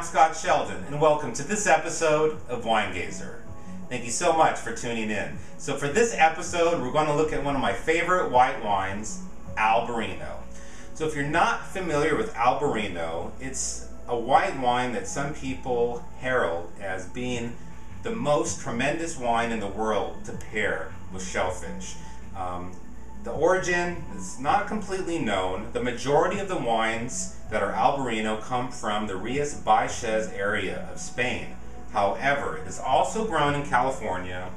I'm Scott Sheldon, and welcome to this episode of Winegazer. Thank you so much for tuning in. So for this episode, we're going to look at one of my favorite white wines, Albariño. So if you're not familiar with Albariño, it's a white wine that some people herald as being the most tremendous wine in the world to pair with shellfish. The origin is not completely known. The majority of the wines that are Albariño come from the Rias Biaxas area of Spain. However, it is also grown in California.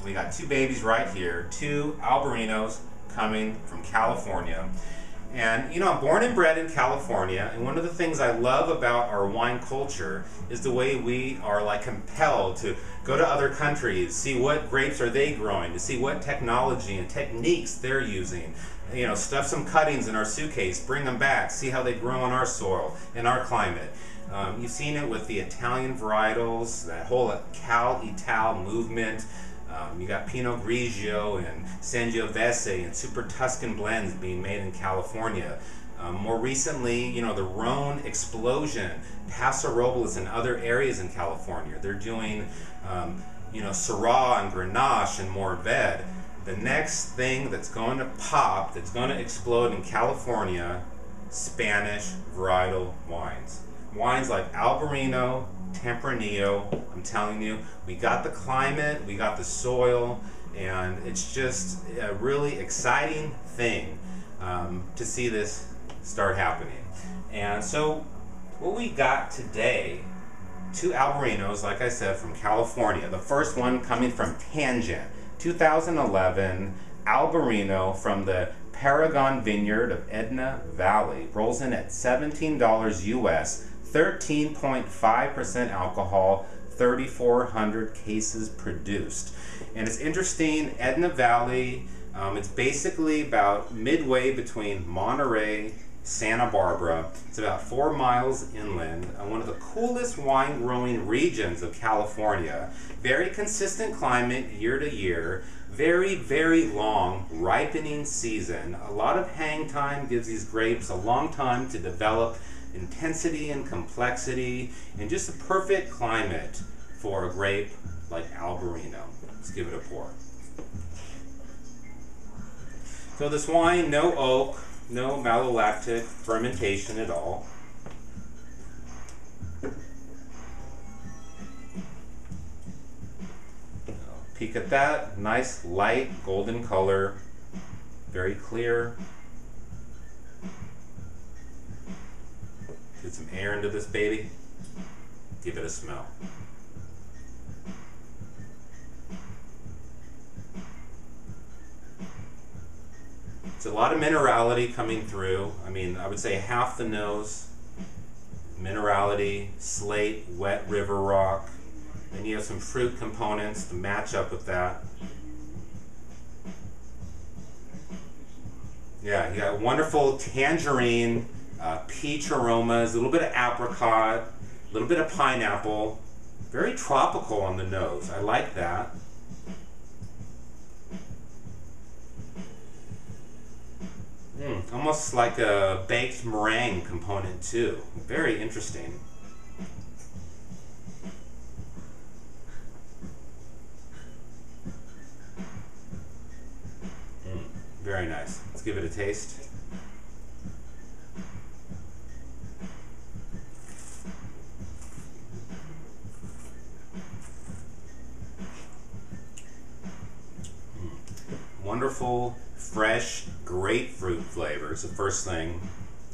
We got two babies right here, two Albariños coming from California. And you know, I'm born and bred in California, and one of the things I love about our wine culture is the way we are like compelled to go to other countries, see what grapes are they growing, to see what technology and techniques they're using. You know, stuff some cuttings in our suitcase, bring them back, see how they grow in our soil, in our climate. You've seen it with the Italian varietals, that whole Cal Ital movement. You got Pinot Grigio and Sangiovese and Super Tuscan blends being made in California. More recently, you know, the Rhone explosion, Paso Robles and other areas in California. They're doing, you know, Syrah and Grenache and Mourvedre. The next thing that's going to pop, that's going to explode in California, Spanish varietal wines. Wines like Albariño, Tempranillo. I'm telling you, we got the climate, we got the soil, and it's just a really exciting thing to see this start happening. And so what we got today, two Albariños, like I said, from California. The first one coming from Tangent, 2011, Albariño from the Paragon Vineyard of Edna Valley. Rolls in at $17 US, 13.5% alcohol, 3,400 cases produced. And it's interesting, Edna Valley, it's basically about midway between Monterey, Santa Barbara. It's about 4 miles inland, one of the coolest wine growing regions of California. Very consistent climate year to year. Very, very long ripening season. A lot of hang time gives these grapes a long time to develop intensity and complexity, and just a perfect climate for a grape like Albariño. Let's give it a pour. So this wine, no oak, no malolactic fermentation at all. Peek at that, nice light golden color, very clear. Get some air into this baby, give it a smell. It's a lot of minerality coming through. I mean, I would say half the nose, minerality, slate, wet river rock. Then you have some fruit components to match up with that. Yeah, you got wonderful tangerine, peach aromas, a little bit of apricot, a little bit of pineapple. Very tropical on the nose. I like that. Almost like a baked meringue component too. Very interesting. Very nice. Let's give it a taste. Wonderful, fresh grapefruit flavors, the first thing.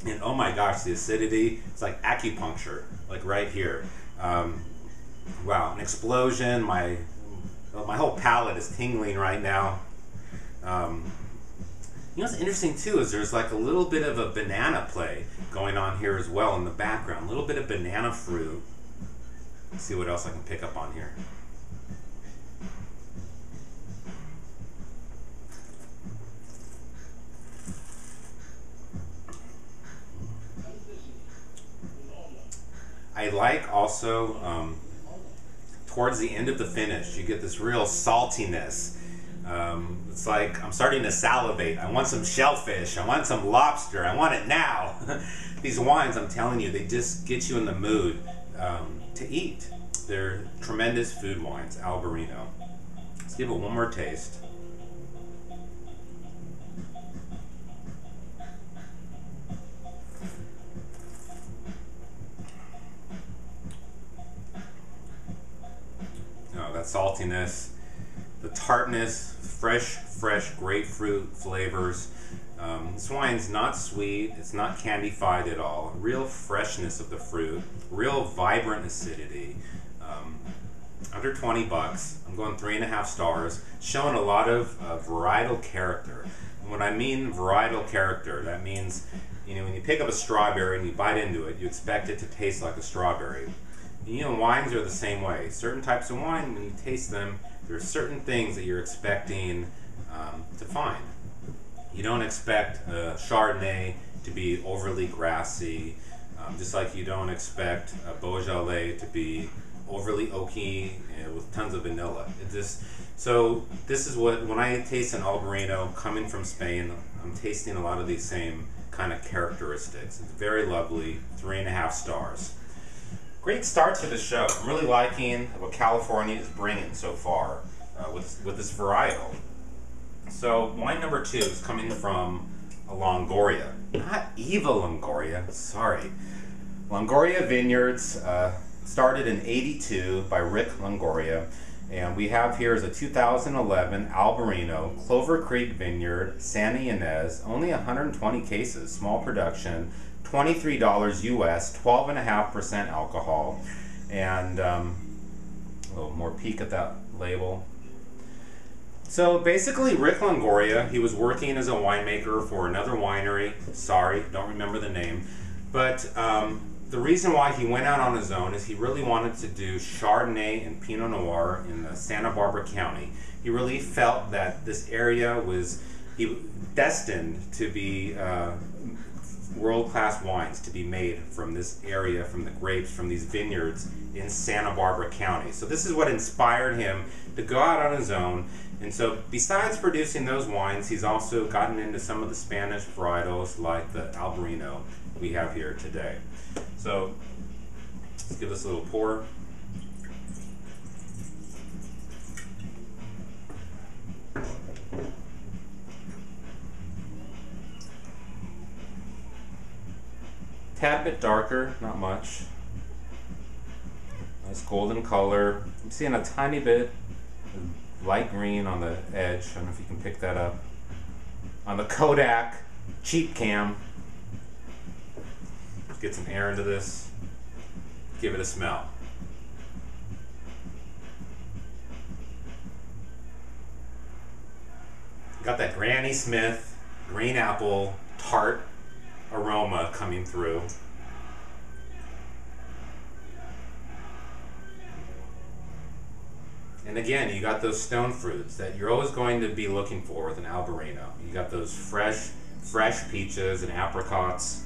And oh my gosh, the acidity, it's like acupuncture, like right here. Wow, an explosion. My whole palate is tingling right now. You know what's interesting too is there's like a little bit of a banana play going on here as well in the background. A little bit of banana fruit. Let's see what else I can pick up on here. I like also towards the end of the finish, you get this real saltiness. It's like I'm starting to salivate. I want some shellfish. I want some lobster. I want it now. These wines, I'm telling you, they just get you in the mood. to eat. They're tremendous food wines, Albariño. Let's give it one more taste. Oh, that saltiness, the tartness, fresh grapefruit flavors. This wine's not sweet, it's not candified at all. Real freshness of the fruit, real vibrant acidity. Under 20 bucks. I'm going 3.5 stars. Showing a lot of varietal character. And when I mean varietal character, that means, you know, when you pick up a strawberry and you bite into it, you expect it to taste like a strawberry. And, you know, wines are the same way. Certain types of wine, when you taste them, there are certain things that you're expecting to find. You don't expect a Chardonnay to be overly grassy, just like you don't expect a Beaujolais to be overly oaky with tons of vanilla. So this is what, when I taste an Albariño coming from Spain, I'm tasting a lot of these same kind of characteristics. It's very lovely, 3.5 stars. Great start to the show. I'm really liking what California is bringing so far with this varietal. So wine number 2 is coming from a Longoria, not evil Longoria, sorry. Longoria Vineyards, started in '82 by Rick Longoria, and we have here is a 2011 Albariño, Clover Creek Vineyard, Santa Ynez, only 120 cases, small production, $23 US, 12.5% alcohol, and a little more peek at that label. So basically, Rick Longoria, he was working as a winemaker for another winery. Sorry, don't remember the name. But the reason why he went out on his own is he really wanted to do Chardonnay and Pinot Noir in the Santa Barbara County. He really felt that this area was destined to be world-class wines to be made from this area, from the grapes, from these vineyards in Santa Barbara County. So this is what inspired him to go out on his own. And so besides producing those wines, he's also gotten into some of the Spanish varietals like the Albariño we have here today. So let's give this a little pour. Tad bit darker, not much. Nice golden color. I'm seeing a tiny bit of light green on the edge. I don't know if you can pick that up. On the Kodak cheap cam. Let's get some air into this. Give it a smell. Got that Granny Smith green apple tart aroma coming through. And again, you got those stone fruits that you're always going to be looking for with an Albariño. You got those fresh peaches and apricots.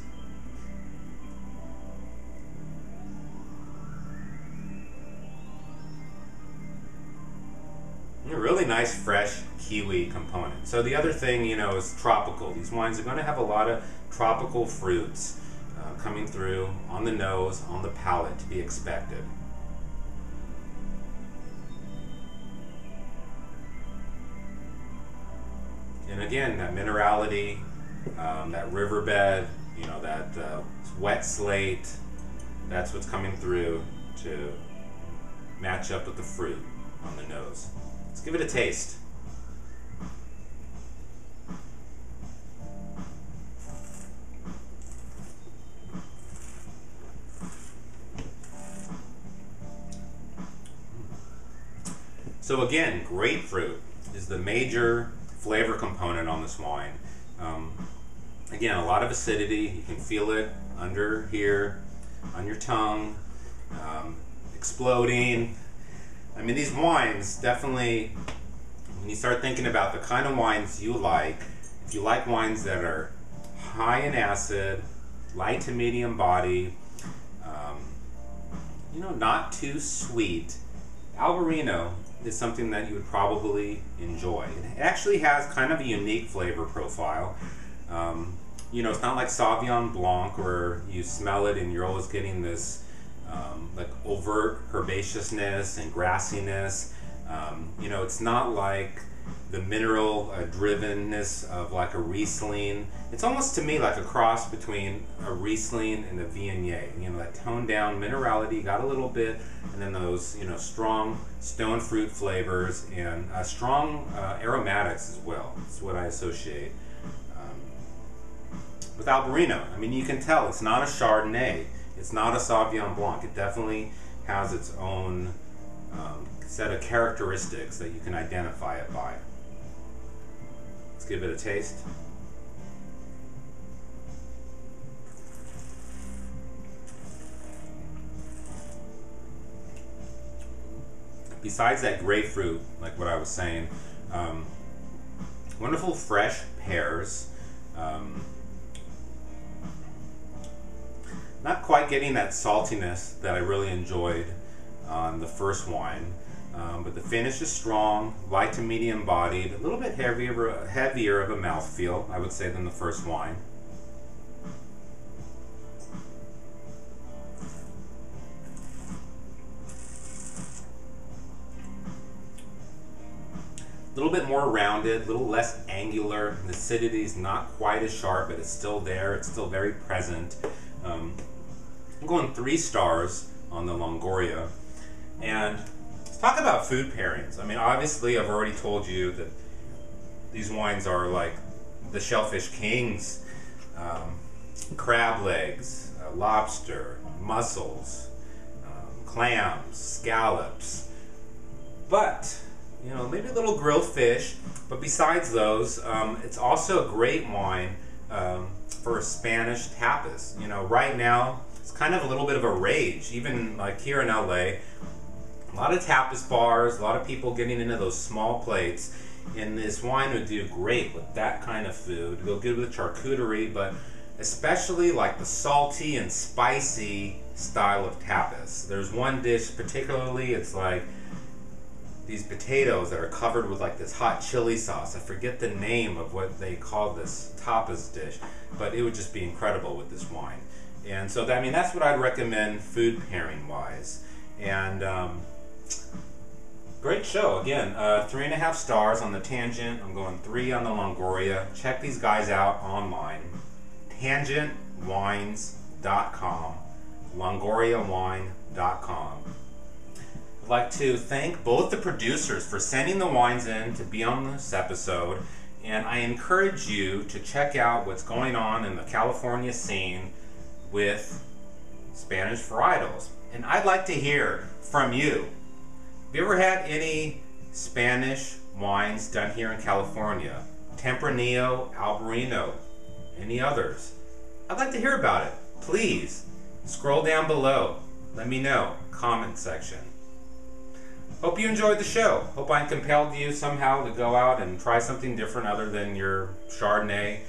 And a really nice fresh kiwi component. So the other thing, you know, is tropical. These wines are going to have a lot of tropical fruits coming through on the nose, on the palate, to be expected. And again, that minerality, that riverbed, you know, that wet slate, that's what's coming through to match up with the fruit on the nose. Let's give it a taste. So again, grapefruit is the major flavor component on this wine. Again, a lot of acidity. You can feel it under here, on your tongue, exploding. I mean, these wines definitely, when you start thinking about the kind of wines you like, if you like wines that are high in acid, light to medium body, you know, not too sweet, Albariño is something that you would probably enjoy. It actually has kind of a unique flavor profile. You know, it's not like Sauvignon Blanc where you smell it and you're always getting this like overt herbaceousness and grassiness. You know, it's not like the mineral drivenness of like a Riesling. It's almost to me like a cross between a Riesling and a Viognier. You know, that toned down minerality, got a little bit, and then those, you know, strong stone fruit flavors and strong aromatics as well. That's what I associate with Albariño. I mean, you can tell it's not a Chardonnay. It's not a Sauvignon Blanc. It definitely has its own set of characteristics that you can identify it by. Let's give it a taste. Besides that grapefruit, like what I was saying, wonderful fresh pears. Not quite getting that saltiness that I really enjoyed on the first wine, but the finish is strong, light to medium bodied, a little bit heavier of a mouthfeel, I would say, than the first wine. A little bit more rounded, a little less angular. The acidity is not quite as sharp, but it's still there. It's still very present. I'm going 3 stars on the Longoria. And let's talk about food pairings. I mean, obviously, I've already told you that these wines are like the shellfish kings. Crab legs, lobster, mussels, clams, scallops. But you know, maybe a little grilled fish, but besides those, it's also a great wine for Spanish tapas. You know, right now, it's kind of a little bit of a rage, even like here in LA. A lot of tapas bars, a lot of people getting into those small plates, and this wine would do great with that kind of food. Go good with charcuterie, but especially like the salty and spicy style of tapas. There's one dish particularly, it's like these potatoes that are covered with like this hot chili sauce. I forget the name of what they call this tapas dish, but it would just be incredible with this wine. And so, I mean, that's what I'd recommend food pairing wise. And great show. Again, 3.5 stars on the Tangent. I'm going 3 on the Longoria. Check these guys out online. TangentWines.com, LongoriaWine.com. I'd like to thank both the producers for sending the wines in to be on this episode, and I encourage you to check out what's going on in the California scene with Spanish varietals. And I'd like to hear from you. Have you ever had any Spanish wines done here in California? Tempranillo, Albariño, any others? I'd like to hear about it. Please, scroll down below. Let me know. Comment section. Hope you enjoyed the show. Hope I compelled you somehow to go out and try something different other than your Chardonnay.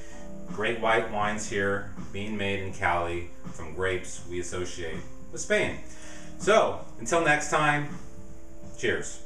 Great white wines here being made in Cali from grapes we associate with Spain. So, until next time, cheers.